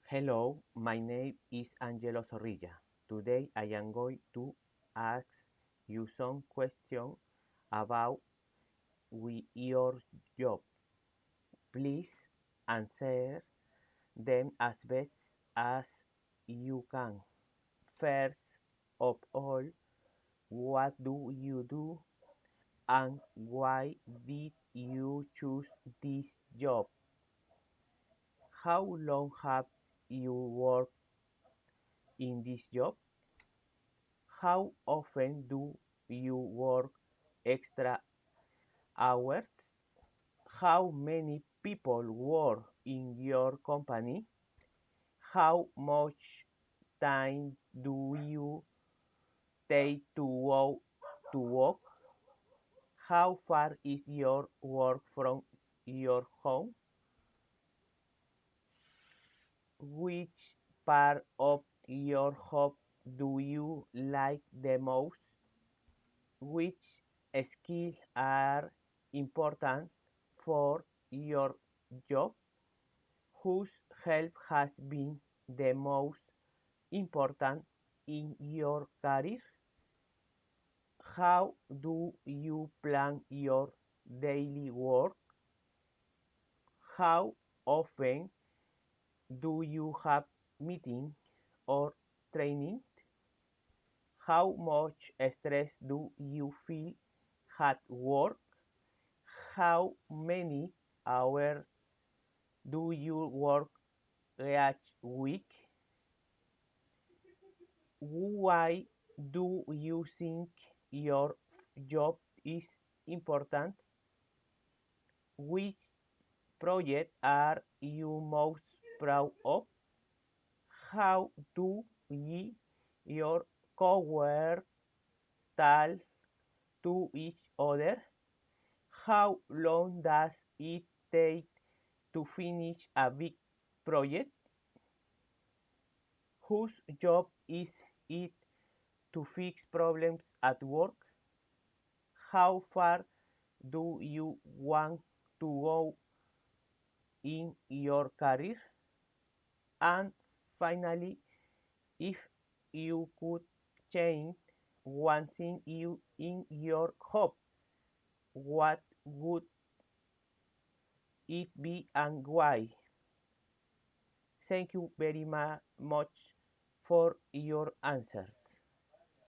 Hello, my name is Angelo Zorrilla. Today I am going to ask you some questions about your job. Please answer them as best as you can. First of all, what do you do and why did you choose this job? How long have you worked in this job? How often do you work extra hours? How many people work in your company? How much time do you take to work? How far is your work from your home? Which part of your job do you like the most? Which skills are important for your job? Whose help has been the most important in your career? How do you plan your daily work? How often do you have meetings or training? How much stress do you feel at work? How many hours do you work each week? Why do you think your job is important? Which project are you most proud of? How do your coworkers talk to each other? How long does it take to finish a big project? Whose job is it to fix problems at work? How far do you want to go in your career? And finally, if you could change one thing in your job, what would it be and why? Thank you very much for your answer.